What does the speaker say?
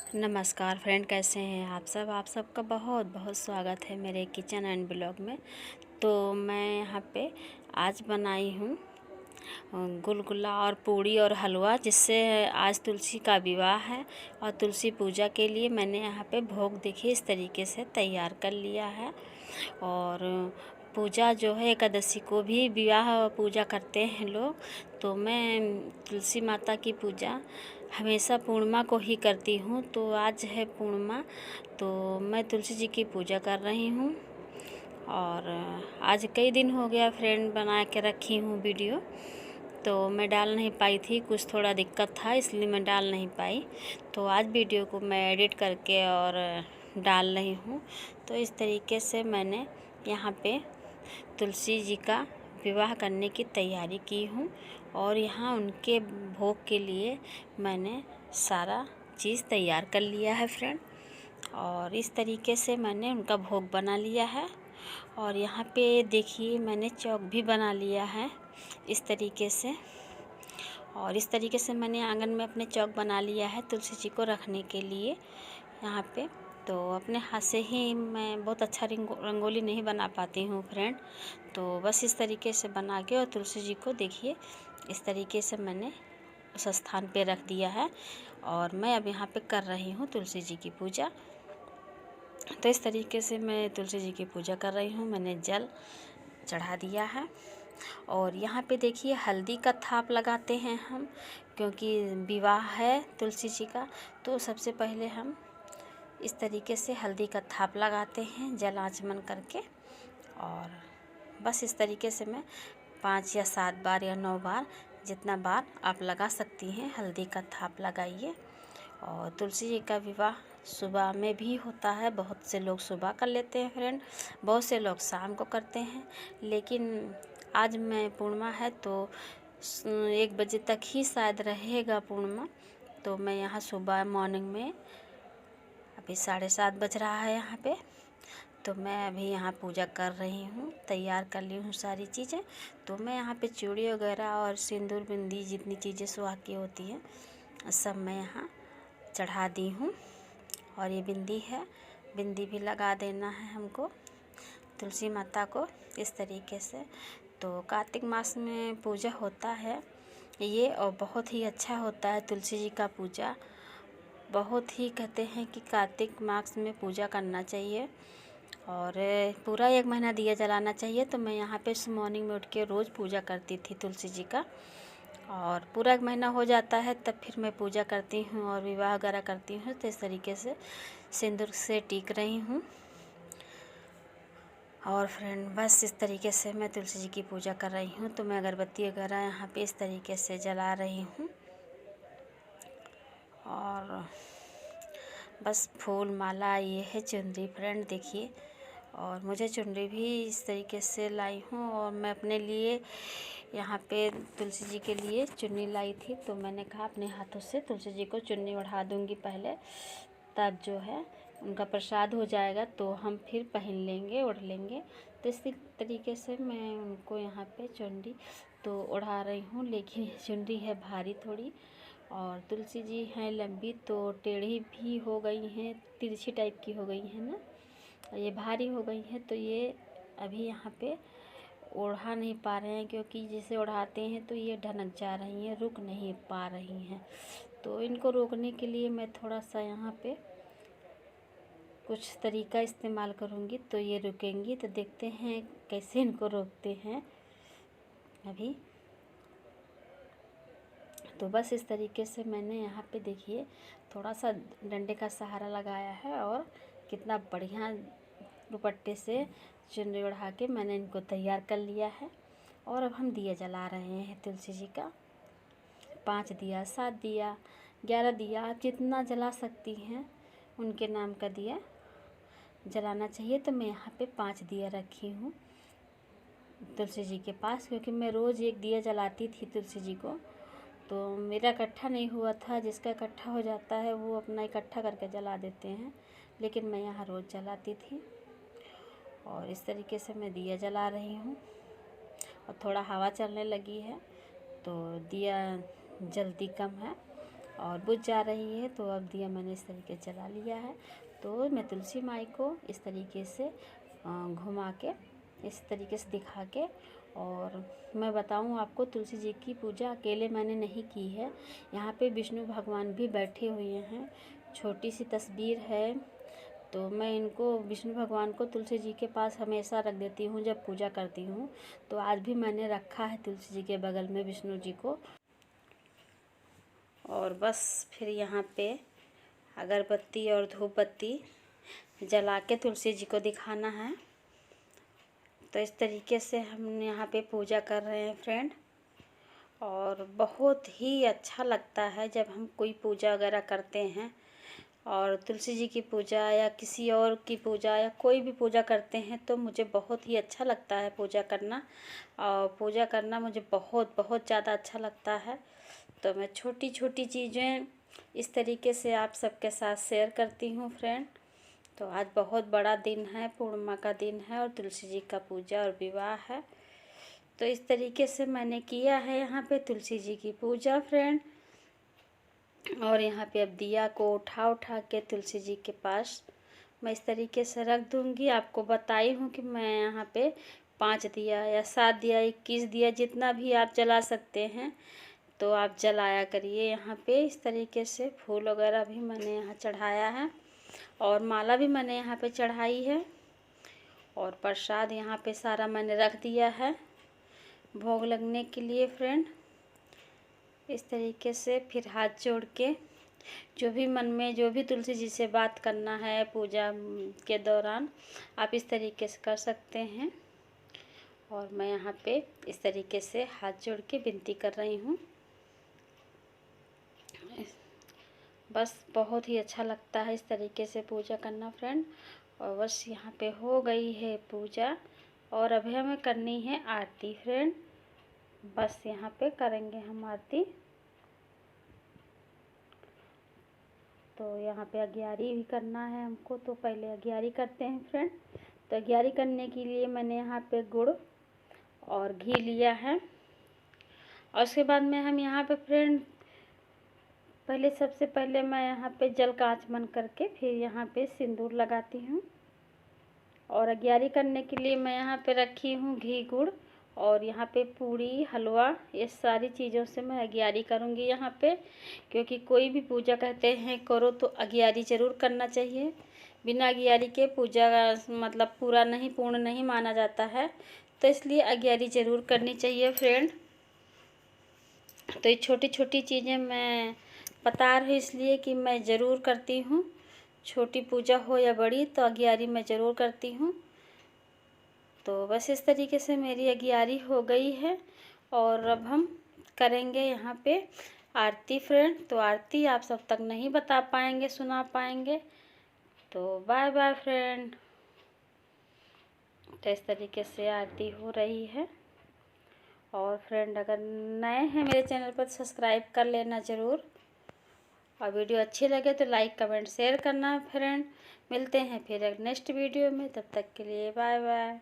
नमस्कार फ्रेंड, कैसे हैं आप सब। आप सबका बहुत बहुत स्वागत है मेरे किचन एंड ब्लॉग में। तो मैं यहाँ पे आज बनाई हूँ गुलगुला और पूड़ी और हलवा, जिससे आज तुलसी का विवाह है और तुलसी पूजा के लिए मैंने यहाँ पे भोग देखिए इस तरीके से तैयार कर लिया है। और पूजा जो है एकादशी को भी विवाह पूजा करते हैं लोग, तो मैं तुलसी माता की पूजा हमेशा पूर्णिमा को ही करती हूँ। तो आज है पूर्णिमा, तो मैं तुलसी जी की पूजा कर रही हूँ। और आज कई दिन हो गया फ्रेंड बना के रखी हूँ वीडियो, तो मैं डाल नहीं पाई थी, कुछ थोड़ा दिक्कत था इसलिए मैं डाल नहीं पाई। तो आज वीडियो को मैं एडिट करके और डाल रही हूँ। तो इस तरीके से मैंने यहाँ पे तुलसी जी का विवाह करने की तैयारी की हूँ और यहाँ उनके भोग के लिए मैंने सारा चीज़ तैयार कर लिया है फ्रेंड। और इस तरीके से मैंने उनका भोग बना लिया है। और यहाँ पे देखिए मैंने चौक भी बना लिया है इस तरीके से। और इस तरीके से मैंने आंगन में अपने चौक बना लिया है तुलसी जी को रखने के लिए यहाँ पे। तो अपने हाथ से ही मैं बहुत अच्छा रंगोली नहीं बना पाती हूँ फ्रेंड, तो बस इस तरीके से बना के और तुलसी जी को देखिए इस तरीके से मैंने उस स्थान पे रख दिया है। और मैं अब यहाँ पे कर रही हूँ तुलसी जी की पूजा। तो इस तरीके से मैं तुलसी जी की पूजा कर रही हूँ। मैंने जल चढ़ा दिया है और यहाँ पे देखिए हल्दी का थाप लगाते हैं हम, क्योंकि विवाह है तुलसी जी का। तो सबसे पहले हम इस तरीके से हल्दी का थाप लगाते हैं जल आचमन करके। और बस इस तरीके से मैं 5 या 7 बार या 9 बार, जितना बार आप लगा सकती हैं, हल्दी का थाप लगाइए। और तुलसी जी का विवाह सुबह में भी होता है, बहुत से लोग सुबह कर लेते हैं फ्रेंड, बहुत से लोग शाम को करते हैं। लेकिन आज मैं पूर्णिमा है तो 1 बजे तक ही शायद रहेगा पूर्णिमा। तो मैं यहाँ सुबह मॉर्निंग में, अभी 7:30 बज रहा है यहाँ पे, तो मैं अभी यहाँ पूजा कर रही हूँ, तैयार कर ली हूँ सारी चीज़ें। तो मैं यहाँ पे चूड़ी वगैरह और सिंदूर बिंदी जितनी चीज़ें सुहाग की होती हैं सब मैं यहाँ चढ़ा दी हूँ। और ये बिंदी है, बिंदी भी लगा देना है हमको तुलसी माता को इस तरीके से। तो कार्तिक मास में पूजा होता है ये, और बहुत ही अच्छा होता है तुलसी जी का पूजा। बहुत ही कहते हैं कि कार्तिक मास में पूजा करना चाहिए और पूरा 1 महीना दिया जलाना चाहिए। तो मैं यहाँ पे मॉर्निंग में उठ के रोज़ पूजा करती थी तुलसी जी का, और पूरा 1 महीना हो जाता है तब फिर मैं पूजा करती हूँ और विवाह वगैरह करती हूँ। तो इस तरीके से सिंदूर से टीक रही हूँ। और फ्रेंड बस इस तरीके से मैं तुलसी जी की पूजा कर रही हूँ। तो मैं अगरबत्ती वगैरह यहाँ पे इस तरीके से जला रही हूँ। और बस फूल माला ये है चुनरी फ्रेंड देखिए। और मुझे चुनरी भी इस तरीके से लाई हूँ। और मैं अपने लिए यहाँ पे तुलसी जी के लिए चुन्नी लाई थी, तो मैंने कहा अपने हाथों से तुलसी जी को चुन्नी ओढ़ा दूँगी पहले, तब जो है उनका प्रसाद हो जाएगा तो हम फिर पहन लेंगे, ओढ़ लेंगे। तो इसी तरीके से मैं उनको यहाँ पे चुन्नी तो ओढ़ा रही हूँ, लेकिन चुन्नी है भारी थोड़ी। और तुलसी जी हैं लंबी तो टेढ़ी भी हो गई हैं, तिरछी टाइप की हो गई हैं ना, ये भारी हो गई हैं। तो ये अभी यहाँ पे ओढ़ा नहीं पा रहे हैं, क्योंकि जैसे ओढ़ाते हैं तो ये ढनक जा रही हैं, रुक नहीं पा रही हैं। तो इनको रोकने के लिए मैं थोड़ा सा यहाँ पे कुछ तरीका इस्तेमाल करूँगी तो ये रुकेंगी। तो देखते हैं कैसे इनको रोकते हैं अभी। तो बस इस तरीके से मैंने यहाँ पे देखिए थोड़ा सा डंडे का सहारा लगाया है और कितना बढ़िया दुपट्टे से चुन्नी ओढ़ा के मैंने इनको तैयार कर लिया है। और अब हम दिया जला रहे हैं तुलसी जी का। 5 दिया, 7 दिया, 11 दिया, आप जितना जला सकती हैं उनके नाम का दिया जलाना चाहिए। तो मैं यहाँ पे 5 दिया रखी हूँ तुलसी जी के पास, क्योंकि मैं रोज़ 1 दिया जलाती थी तुलसी जी को। तो मेरा इकट्ठा नहीं हुआ था, जिसका इकट्ठा हो जाता है वो अपना इकट्ठा करके जला देते हैं, लेकिन मैं यहाँ रोज़ जलाती थी। और इस तरीके से मैं दिया जला रही हूँ। और थोड़ा हवा चलने लगी है तो दिया जल्दी कम है, और बुझ जा रही है। तो अब दिया मैंने इस तरीके से जला लिया है। तो मैं तुलसी माई को इस तरीके से घुमा के, इस तरीके से दिखा के, और मैं बताऊं आपको, तुलसी जी की पूजा अकेले मैंने नहीं की है। यहाँ पे विष्णु भगवान भी बैठे हुए हैं, छोटी सी तस्वीर है। तो मैं इनको, विष्णु भगवान को तुलसी जी के पास हमेशा रख देती हूँ जब पूजा करती हूँ। तो आज भी मैंने रखा है तुलसी जी के बगल में विष्णु जी को। और बस फिर यहाँ पे अगरबत्ती और धूप बत्ती जला के तुलसी जी को दिखाना है। तो इस तरीके से हम यहाँ पे पूजा कर रहे हैं फ्रेंड। और बहुत ही अच्छा लगता है जब हम कोई पूजा वगैरह करते हैं, और तुलसी जी की पूजा या किसी और की पूजा या कोई भी पूजा करते हैं, तो मुझे बहुत ही अच्छा लगता है पूजा करना। और पूजा करना मुझे बहुत बहुत ज़्यादा अच्छा लगता है। तो मैं छोटी छोटी चीज़ें इस तरीके से आप सबके साथ शेयर करती हूँ फ्रेंड। तो आज बहुत बड़ा दिन है, पूर्णिमा का दिन है, और तुलसी जी का पूजा और विवाह है। तो इस तरीके से मैंने किया है यहाँ पे तुलसी जी की पूजा फ्रेंड। और यहाँ पे अब दिया को उठा उठा के तुलसी जी के पास मैं इस तरीके से रख दूँगी। आपको बताई हूँ कि मैं यहाँ पे 5 दिया या 7 दिया, 21 दिया, जितना भी आप जला सकते हैं तो आप जलाया करिए। यहाँ पे इस तरीके से फूल वगैरह भी मैंने यहाँ चढ़ाया है, और माला भी मैंने यहाँ पे चढ़ाई है, और प्रसाद यहाँ पे सारा मैंने रख दिया है भोग लगने के लिए फ्रेंड। इस तरीके से फिर हाथ जोड़ के जो भी मन में, जो भी तुलसी जी से बात करना है पूजा के दौरान, आप इस तरीके से कर सकते हैं। और मैं यहाँ पे इस तरीके से हाथ जोड़ के विनती कर रही हूँ। बस बहुत ही अच्छा लगता है इस तरीके से पूजा करना फ्रेंड। और बस यहाँ पे हो गई है पूजा, और अभी हमें करनी है आरती फ्रेंड। बस यहाँ पे करेंगे हम आरती। तो यहाँ पे अग्यारी भी करना है हमको, तो पहले अग्यारी करते हैं फ्रेंड। तो अग्यारी करने के लिए मैंने यहाँ पे गुड़ और घी लिया है। और उसके बाद में हम यहाँ पे फ्रेंड, पहले सबसे पहले मैं यहाँ पे जल का आचमन करके फिर यहाँ पे सिंदूर लगाती हूँ। और अग्यारी करने के लिए मैं यहाँ पे रखी हूँ घी, गुड़, और यहाँ पे पूड़ी, हलवा, ये सारी चीज़ों से मैं अग्यारी करूँगी यहाँ पे। क्योंकि कोई भी पूजा कहते हैं करो तो अग्यारी ज़रूर करना चाहिए। बिना अग्यारी के पूजा मतलब पूरा नहीं, पूर्ण नहीं माना जाता है। तो इसलिए अग्यारी ज़रूर करनी चाहिए फ्रेंड। तो ये छोटी छोटी चीज़ें मैं बता रही इसलिए कि मैं ज़रूर करती हूँ। छोटी पूजा हो या बड़ी, तो अग्यारी मैं ज़रूर करती हूँ। तो बस इस तरीके से मेरी अग्यारी हो गई है। और अब हम करेंगे यहाँ पे आरती फ्रेंड। तो आरती आप सब तक नहीं बता पाएंगे, सुना पाएंगे। तो बाय बाय फ्रेंड। तो इस तरीके से आरती हो रही है। और फ्रेंड अगर नए हैं मेरे चैनल पर, सब्सक्राइब कर लेना ज़रूर। और वीडियो अच्छी लगे तो लाइक, कमेंट, शेयर करना फ्रेंड। मिलते हैं फिर एक नेक्स्ट वीडियो में, तब तक के लिए बाय बाय।